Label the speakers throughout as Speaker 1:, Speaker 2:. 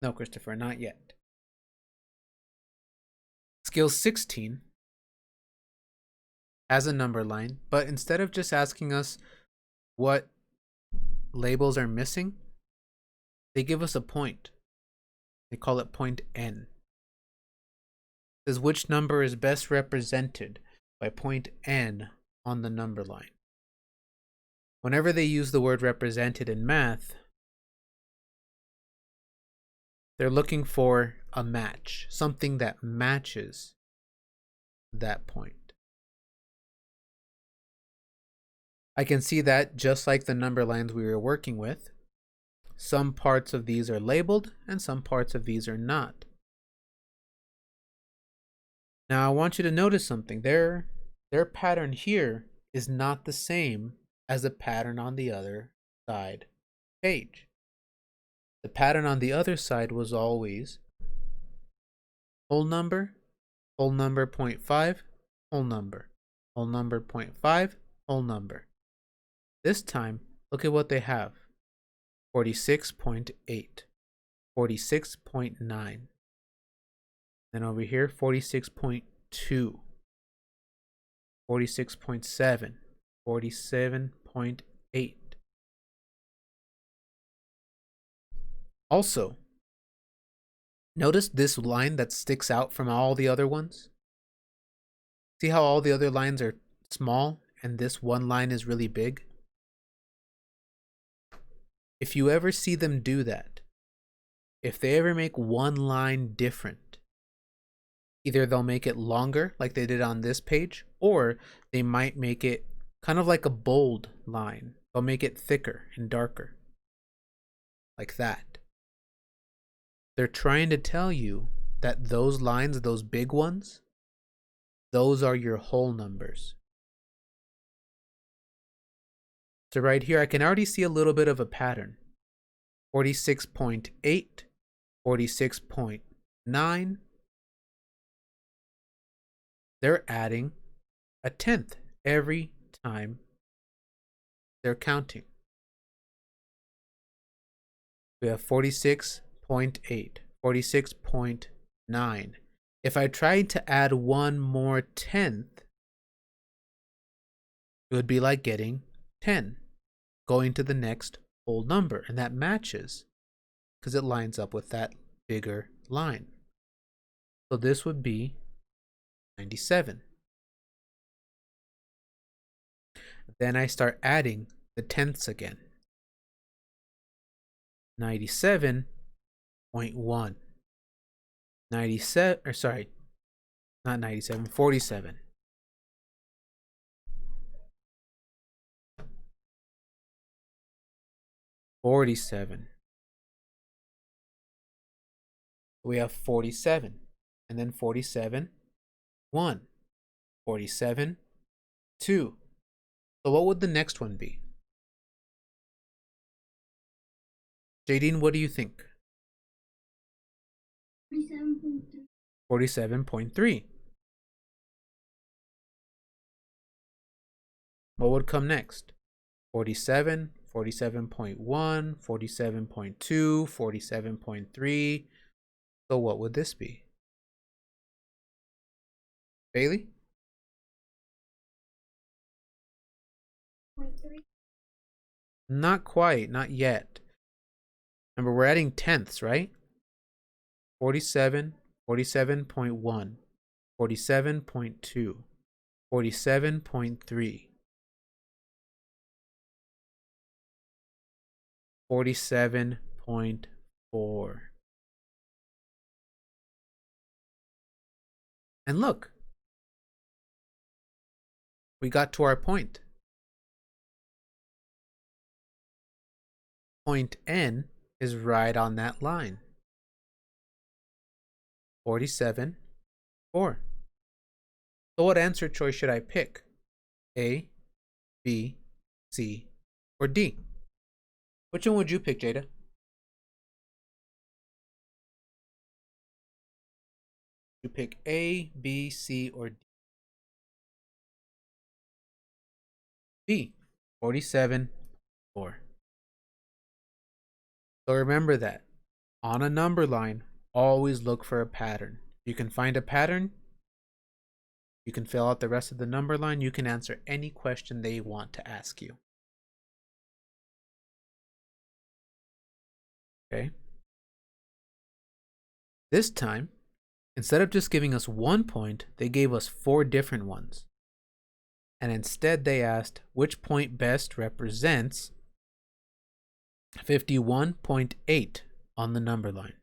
Speaker 1: No, Christopher, not yet. Skill 16 has a number line, but instead of just asking us what labels are missing, they give us a point. They call it point n. It says which number is best represented by point n on the number line. Whenever they use the word represented in math, they're looking for a match, something that matches that point. I can see that just like the number lines we were working with, some parts of these are labeled and some parts of these are not. Now I want you to notice something. Their pattern here is not the same as the pattern on the other side page. The pattern on the other side was always whole number 0.5, whole number 0.5, whole number. This time, look at what they have. 46.8, 46.9. Then over here, 46.2, 46.7, 47.8. Also, notice this line that sticks out from all the other ones? See how all the other lines are small and this one line is really big? If you ever see them do that, if they ever make one line different, either they'll make it longer like they did on this page, or they might make it kind of like a bold line. They'll make it thicker and darker, like that. They're trying to tell you that those lines, those big ones, those are your whole numbers. So right here, I can already see a little bit of a pattern. 46.8, 46.9. They're adding a tenth every time they're counting. We have 46.8, 46.9. If I tried to add one more tenth, it would be like getting 10, going to the next whole number, and that matches because it lines up with that bigger line. So this would be 97. Then I start adding the tenths again. 97.1. 97, or sorry, not 97, 47. 47. We have 47, and then 47, 1, 47, 2. So what would the next one be? Jadine, what do you think?
Speaker 2: 47.3.
Speaker 1: 47.3. What would come next? 47, 47.1, 47.2, 47.3. So what would this be? Bailey?
Speaker 2: 0.3.
Speaker 1: Not quite, not yet. Remember, we're adding tenths, right? 47, 47.1, 47.2, 47.3, 47.4. And look, we got to our point. Point N is right on that line. 47, 4. So what answer choice should I pick? A, B, C, or D? Which one would you pick, Jada? You pick A, B, C, or D? B, 47, 4. So remember that. On a number line, always look for a pattern. You can find a pattern, you can fill out the rest of the number line, you can answer any question they want to ask you. Okay. This time, instead of just giving us 1 point, they gave us 4 different ones. And instead they asked which point best represents 51.8 on the number line.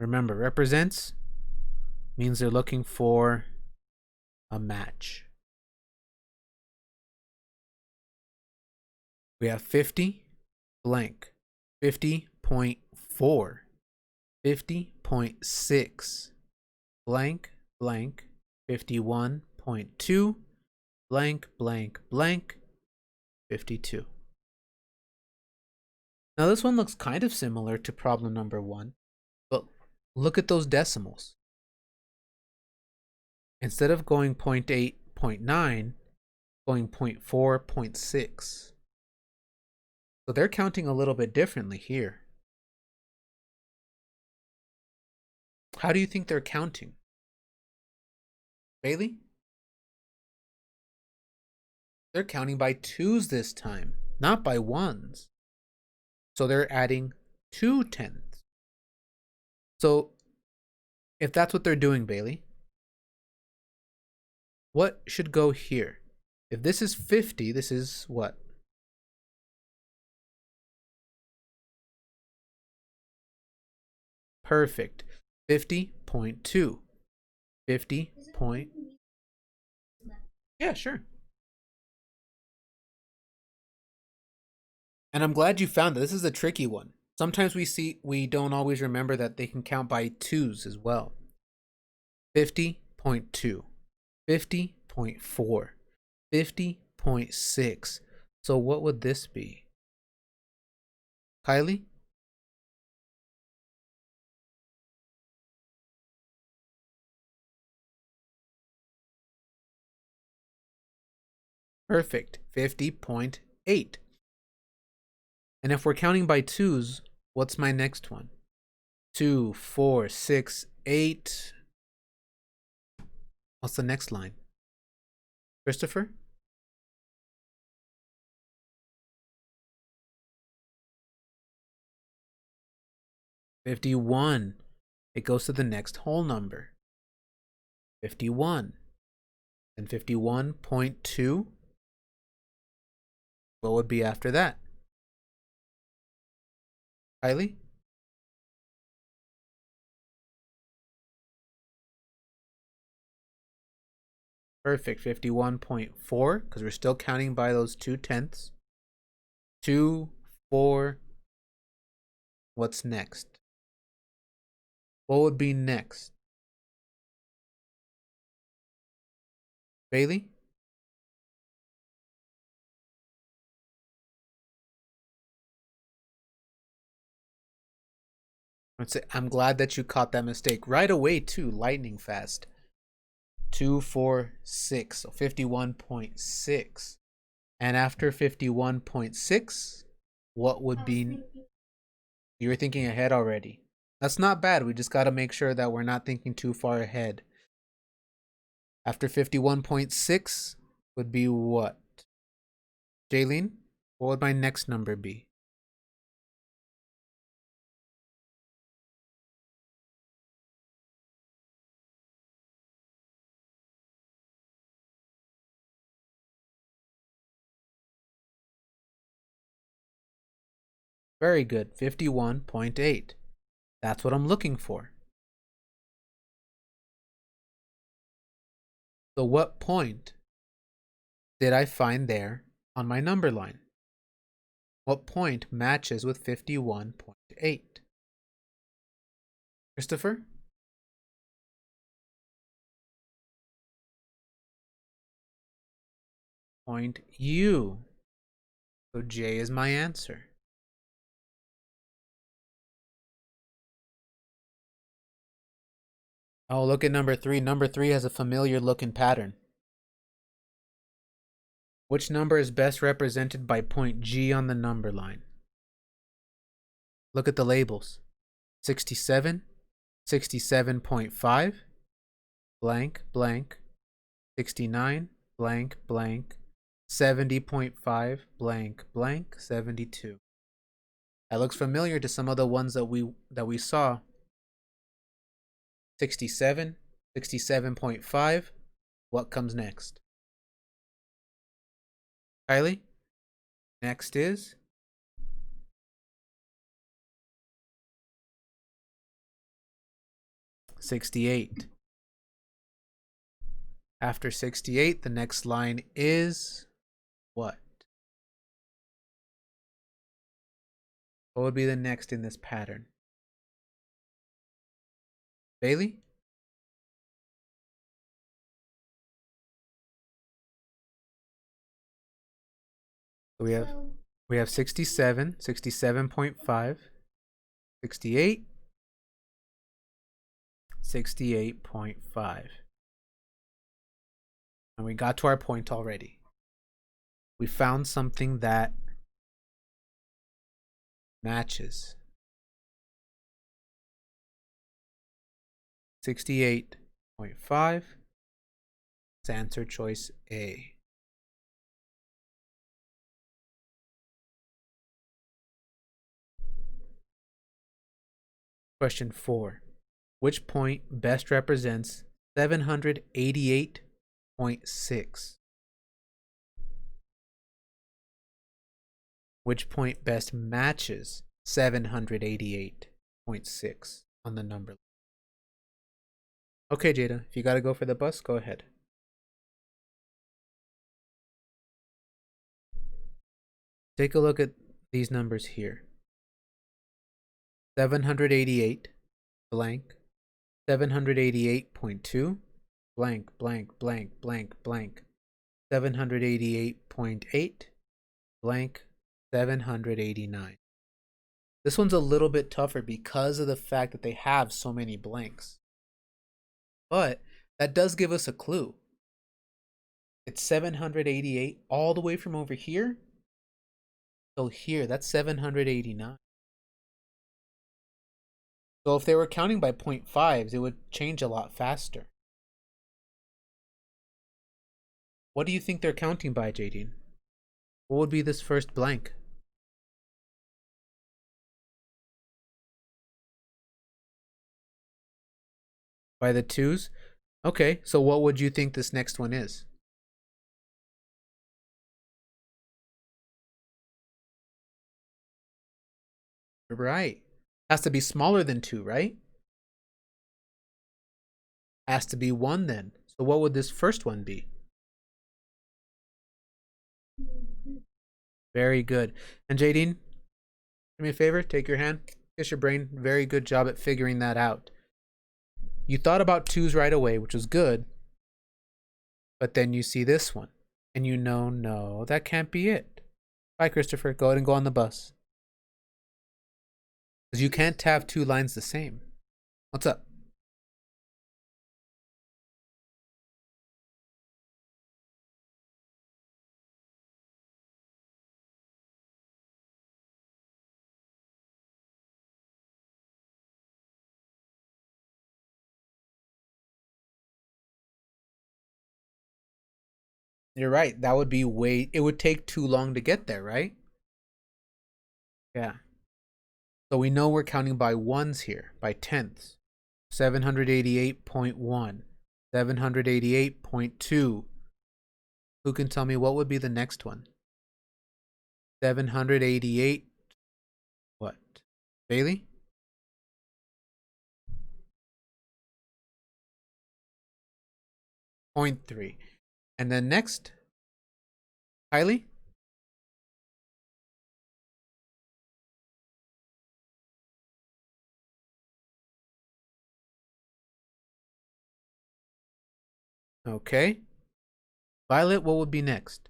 Speaker 1: Remember, represents means they're looking for a match. We have 50 blank, 50.4, 50.6, blank, blank, 51.2, blank, blank, blank, 52. Now this one looks kind of similar to problem number 1, but look at those decimals. Instead of going 0.8, 0.9, going 0.4, 0.6. So they're counting a little bit differently here. How do you think they're counting? Bailey? They're counting by 2s this time, not by 1s. So they're adding 2 tenths. So if that's what they're doing, Bailey, what should go here? If this is 50, this is what? Perfect. 50.2. 50 point. Yeah, sure. And I'm glad you found that. This is a tricky one. Sometimes we don't always remember that they can count by 2s as well. 50.2, 50.4, 50.6. So what would this be? Kylie? Perfect. 50.8. And if we're counting by 2s, what's my next one? 2, 4, 6, 8. What's the next line? Christopher? $51. It goes to the next whole number. 51. And 51.2. What would be after that? Kylie? Perfect. 51.4, because we're still counting by those 2 tenths. 2, 4. What's next? What would be next? Bailey? I'm glad that you caught that mistake right away too, lightning fast. 2, 4, 6, so 51.6. And after 51.6, what would be? You were thinking ahead already. That's not bad. We just got to make sure that we're not thinking too far ahead. After 51.6 would be what? Jaylene, what would my next number be? Very good. 51.8. That's what I'm looking for. So what point did I find there on my number line? What point matches with 51.8? Christopher? Point U. So J is my answer. Oh, look at number 3. Number 3 has a familiar looking pattern. Which number is best represented by point G on the number line? Look at the labels. 67, 67.5, blank, blank, 69, blank, blank, 70.5, blank, blank, 72. That looks familiar to some of the ones that we saw. 67, 67.5. What comes next? Kylie? Next is 68. After 68, the next line is what? What would be the next in this pattern? Bailey? We have 67, 67.5, 68, 68.5. And we got to our point already. We found something that matches. 68.5. It's answer choice A. Question 4. Which point best represents 788.6? Which point best matches 788.6 on the number? Okay, Jada, if you gotta go for the bus, go ahead. Take a look at these numbers here. 788 blank, 788.2 blank, blank, blank, blank, blank, 788.8 blank, 789. This one's a little bit tougher because of the fact that they have so many blanks. But that does give us a clue. It's 788 all the way from over here till here. That's 789. So if they were counting by 0.5s, it would change a lot faster. What do you think they're counting by, Jadine? What would be this first blank? By the 2s? Okay, so what would you think this next one is? Right. Has to be smaller than 2, right? Has to be 1 then. So what would this first one be? Very good. And Jadine, do me a favor, take your hand, kiss your brain. Very good job at figuring that out. You thought about 2s right away, which was good. But then you see this one, and you know, no, that can't be it. Bye, Christopher. Go ahead and go on the bus. Because you can't have 2 lines the same. What's up? You're right. That would be it would take too long to get there, right? Yeah. So we know we're counting by 1s here, by tenths. 788.1, 788.2. Who can tell me what would be the next one? 788. What? Bailey? 0.3. And then next, Kylie? Okay. Violet, what would be next?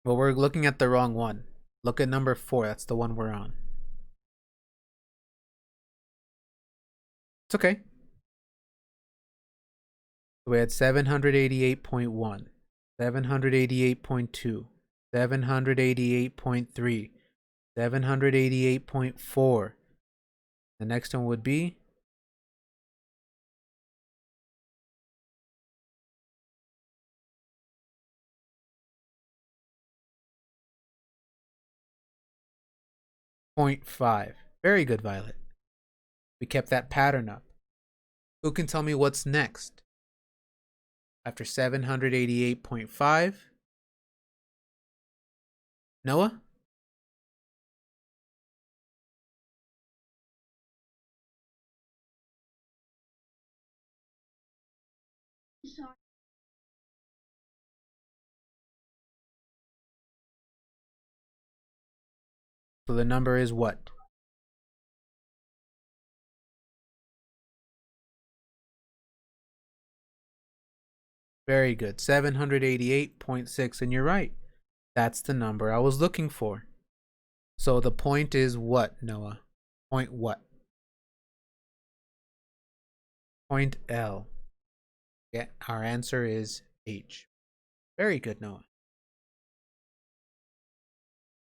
Speaker 1: Well, we're looking at the wrong one. Look at number 4. That's the one we're on. It's okay. We had 788.1, 788.2, 788.3, 788.4. The next one would be 0.5. Very good, Violet. We kept that pattern up. Who can tell me what's next? After 788.5? Noah?
Speaker 2: Sorry.
Speaker 1: So the number is what? Very good. 788.6. And you're right. That's the number I was looking for. So the point is what, Noah? Point what? Point L. Yeah, our answer is H. Very good, Noah.